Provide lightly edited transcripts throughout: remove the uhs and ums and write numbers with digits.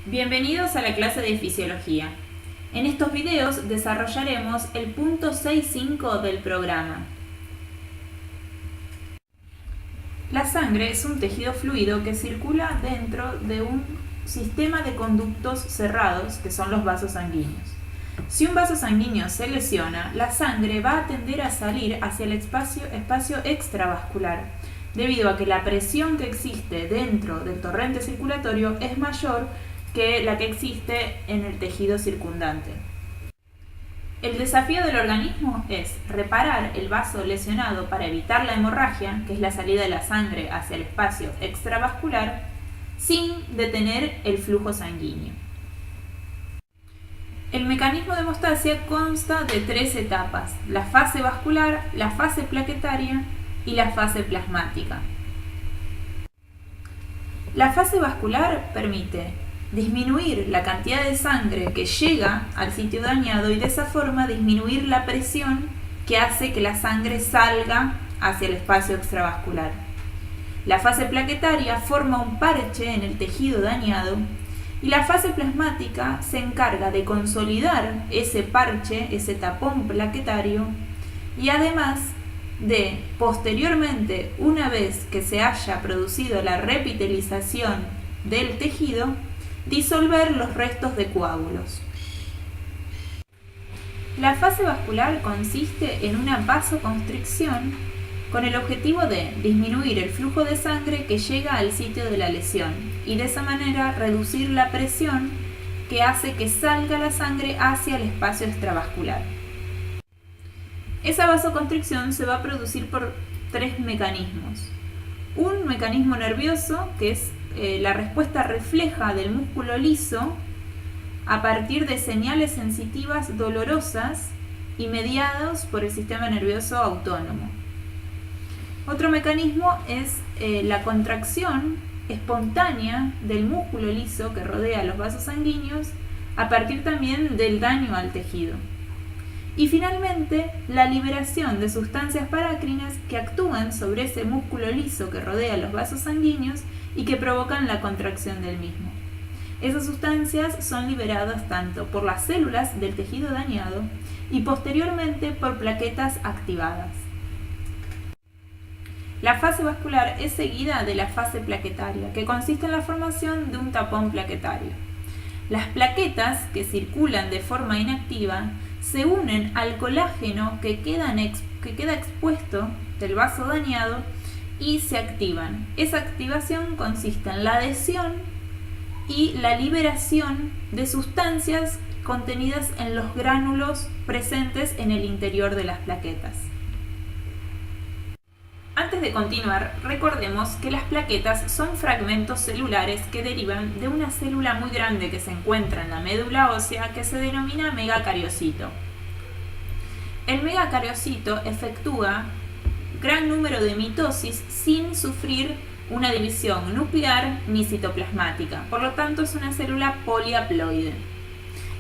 Bienvenidos a la clase de Fisiología. En estos videos desarrollaremos el punto 6.5 del programa. La sangre es un tejido fluido que circula dentro de un sistema de conductos cerrados, que son los vasos sanguíneos. Si un vaso sanguíneo se lesiona, la sangre va a tender a salir hacia el espacio extravascular, debido a que la presión que existe dentro del torrente circulatorio es mayor que la que existe en el tejido circundante. El desafío del organismo es reparar el vaso lesionado para evitar la hemorragia, que es la salida de la sangre hacia el espacio extravascular, sin detener el flujo sanguíneo. El mecanismo de hemostasia consta de 3 etapas: la fase vascular, la fase plaquetaria y la fase plasmática. La fase vascular permite disminuir la cantidad de sangre que llega al sitio dañado y de esa forma disminuir la presión que hace que la sangre salga hacia el espacio extravascular. La fase plaquetaria forma un parche en el tejido dañado y la fase plasmática se encarga de consolidar ese parche, ese tapón plaquetario, y además de, posteriormente, una vez que se haya producido la repitelización del tejido, disolver los restos de coágulos. La fase vascular consiste en una vasoconstricción con el objetivo de disminuir el flujo de sangre que llega al sitio de la lesión y de esa manera reducir la presión que hace que salga la sangre hacia el espacio extravascular. Esa vasoconstricción se va a producir por 3 mecanismos. Un mecanismo nervioso, que es la respuesta refleja del músculo liso a partir de señales sensitivas dolorosas y mediados por el sistema nervioso autónomo. Otro mecanismo es la contracción espontánea del músculo liso que rodea los vasos sanguíneos a partir también del daño al tejido. Y finalmente, la liberación de sustancias parácrinas que actúan sobre ese músculo liso que rodea los vasos sanguíneos y que provocan la contracción del mismo. Esas sustancias son liberadas tanto por las células del tejido dañado y posteriormente por plaquetas activadas. La fase vascular es seguida de la fase plaquetaria, que consiste en la formación de un tapón plaquetario. Las plaquetas, que circulan de forma inactiva, se unen al colágeno que queda expuesto del vaso dañado y se activan. Esa activación consiste en la adhesión y la liberación de sustancias contenidas en los gránulos presentes en el interior de las plaquetas. Antes de continuar, recordemos que las plaquetas son fragmentos celulares que derivan de una célula muy grande que se encuentra en la médula ósea, que se denomina megacariocito. El megacariocito efectúa gran número de mitosis sin sufrir una división nuclear ni citoplasmática, por lo tanto es una célula polihaploide.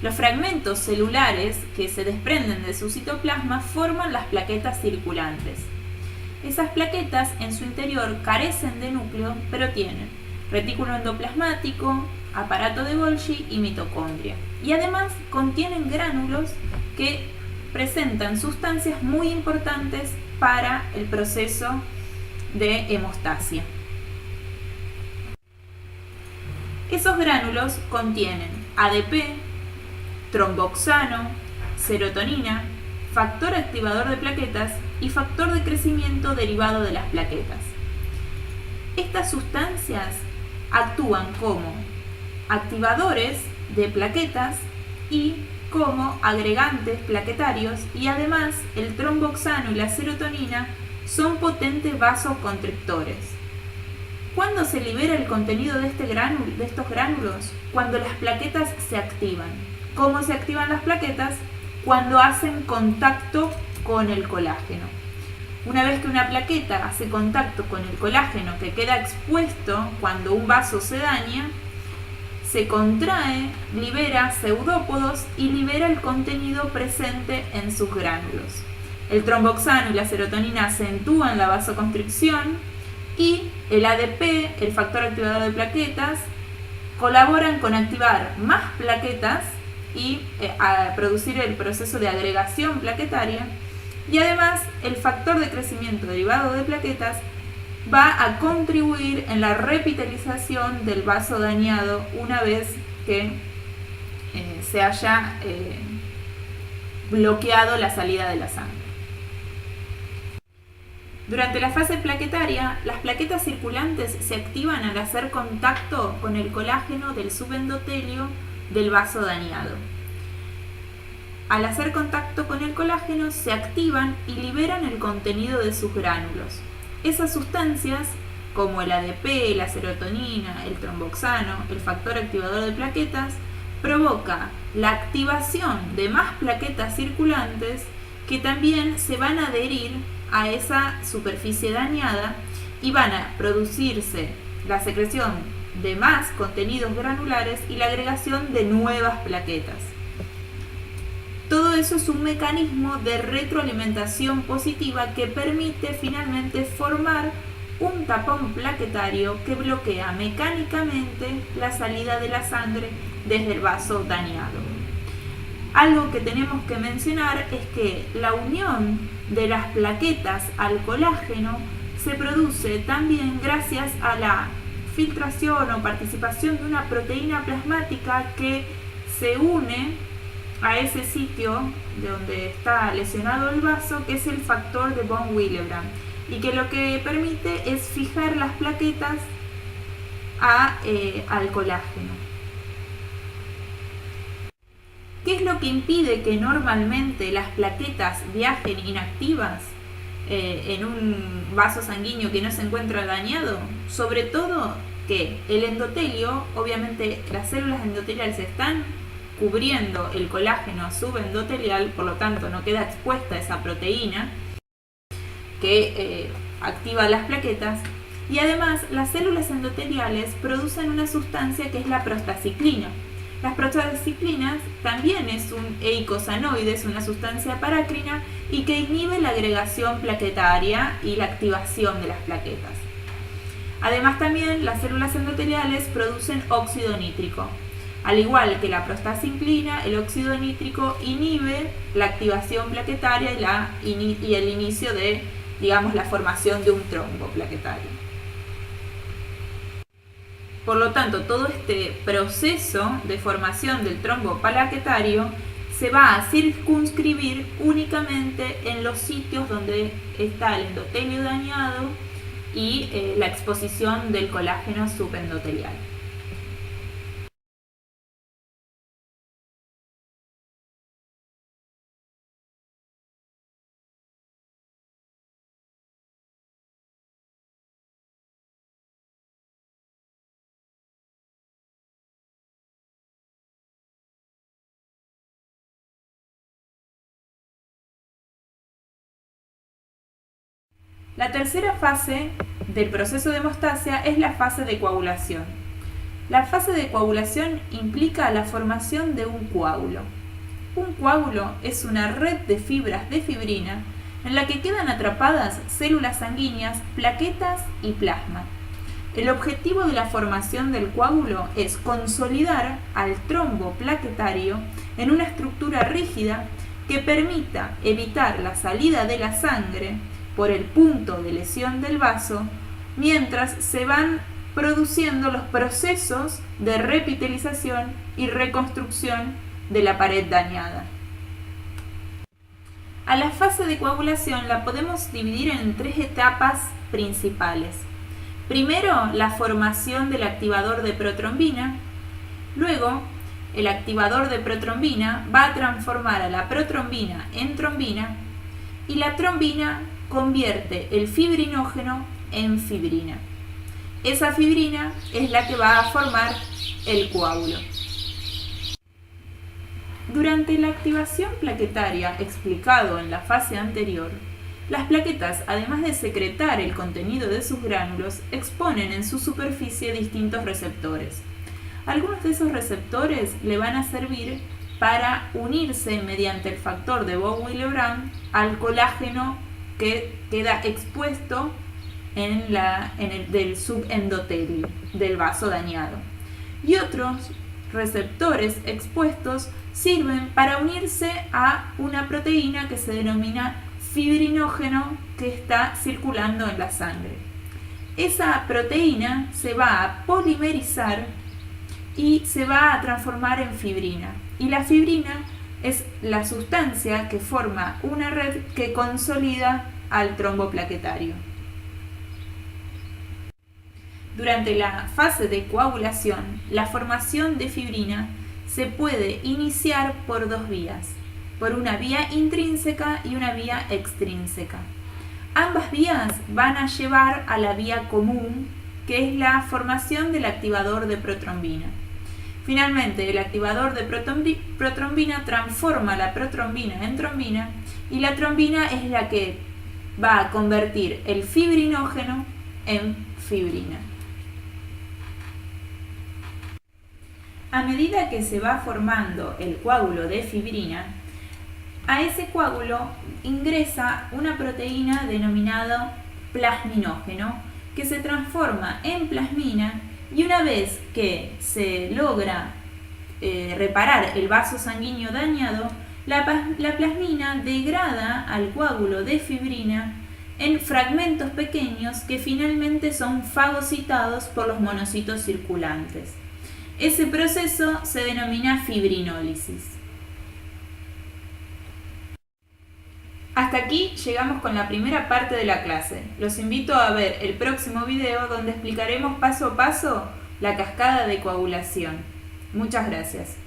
Los fragmentos celulares que se desprenden de su citoplasma forman las plaquetas circulantes. Esas plaquetas en su interior carecen de núcleo, pero tienen retículo endoplasmático, aparato de Golgi y mitocondria. Y además contienen gránulos que presentan sustancias muy importantes para el proceso de hemostasia. Esos gránulos contienen ADP, tromboxano, serotonina, factor activador de plaquetas y factor de crecimiento derivado de las plaquetas. Estas sustancias actúan como activadores de plaquetas y como agregantes plaquetarios, y además el tromboxano y la serotonina son potentes vasoconstrictores. ¿Cuándo se libera el contenido de estos gránulos? Cuando las plaquetas se activan. ¿Cómo se activan las plaquetas? Cuando hacen contacto con el colágeno. Una vez que una plaqueta hace contacto con el colágeno que queda expuesto cuando un vaso se daña, se contrae, libera pseudópodos y libera el contenido presente en sus gránulos. El tromboxano y la serotonina acentúan la vasoconstricción y el ADP, el factor activador de plaquetas, colaboran con activar más plaquetas y a producir el proceso de agregación plaquetaria, y además el factor de crecimiento derivado de plaquetas va a contribuir en la repitalización del vaso dañado una vez que se haya bloqueado la salida de la sangre. Durante la fase plaquetaria, las plaquetas circulantes se activan al hacer contacto con el colágeno del subendotelio del vaso dañado. Al hacer contacto con el colágeno, se activan y liberan el contenido de sus gránulos. Esas sustancias, como el ADP, la serotonina, el tromboxano, el factor activador de plaquetas, provoca la activación de más plaquetas circulantes que también se van a adherir a esa superficie dañada y van a producirse la secreción de más contenidos granulares y la agregación de nuevas plaquetas. Todo eso es un mecanismo de retroalimentación positiva que permite finalmente formar un tapón plaquetario que bloquea mecánicamente la salida de la sangre desde el vaso dañado. Algo que tenemos que mencionar es que la unión de las plaquetas al colágeno se produce también gracias a la filtración o participación de una proteína plasmática que se une a ese sitio de donde está lesionado el vaso, que es el factor de von Willebrand, y que lo que permite es fijar las plaquetas al colágeno. ¿Qué es lo que impide que normalmente las plaquetas viajen inactivas en un vaso sanguíneo que no se encuentra dañado? Sobre todo que el endotelio, obviamente las células endoteliales están cubriendo el colágeno subendotelial, por lo tanto no queda expuesta esa proteína que activa las plaquetas, y además las células endoteliales producen una sustancia que es la prostaciclina. Las prostaciclinas también es un eicosanoide, es una sustancia parácrina y que inhibe la agregación plaquetaria y la activación de las plaquetas. Además también las células endoteliales producen óxido nítrico. Al igual que la prostaciclina, el óxido nítrico inhibe la activación plaquetaria y el inicio de, digamos, la formación de un trombo plaquetario. Por lo tanto, todo este proceso de formación del trombo plaquetario se va a circunscribir únicamente en los sitios donde está el endotelio dañado y la exposición del colágeno subendotelial. La tercera fase del proceso de hemostasia es la fase de coagulación. La fase de coagulación implica la formación de un coágulo. Un coágulo es una red de fibras de fibrina en la que quedan atrapadas células sanguíneas, plaquetas y plasma. El objetivo de la formación del coágulo es consolidar al trombo plaquetario en una estructura rígida que permita evitar la salida de la sangre por el punto de lesión del vaso, mientras se van produciendo los procesos de repitalización y reconstrucción de la pared dañada. A la fase de coagulación la podemos dividir en tres etapas principales. Primero, la formación del activador de protrombina. Luego, el activador de protrombina va a transformar a la protrombina en trombina y la trombina convierte el fibrinógeno en fibrina. Esa fibrina es la que va a formar el coágulo. Durante la activación plaquetaria explicado en la fase anterior, las plaquetas, además de secretar el contenido de sus gránulos, exponen en su superficie distintos receptores. Algunos de esos receptores le van a servir para unirse mediante el factor de von Willebrand al colágeno que queda expuesto en el del subendotelio del vaso dañado. y otros receptores expuestos sirven para unirse a una proteína que se denomina fibrinógeno que está circulando en la sangre. Esa proteína se va a polimerizar y se va a transformar en fibrina. Y la fibrina es la sustancia que forma una red que consolida al trombo plaquetario. Durante la fase de coagulación, la formación de fibrina se puede iniciar por dos vías, por una vía intrínseca y una vía extrínseca. Ambas vías van a llevar a la vía común, que es la formación del activador de protrombina. Finalmente, el activador de protrombina transforma la protrombina en trombina y la trombina es la que va a convertir el fibrinógeno en fibrina. A medida que se va formando el coágulo de fibrina, a ese coágulo ingresa una proteína denominada plasminógeno que se transforma en plasmina y una vez que se logra reparar el vaso sanguíneo dañado, la plasmina degrada al coágulo de fibrina en fragmentos pequeños que finalmente son fagocitados por los monocitos circulantes. Ese proceso se denomina fibrinólisis. Hasta aquí llegamos con la primera parte de la clase. Los invito a ver el próximo video donde explicaremos paso a paso la cascada de coagulación. Muchas gracias.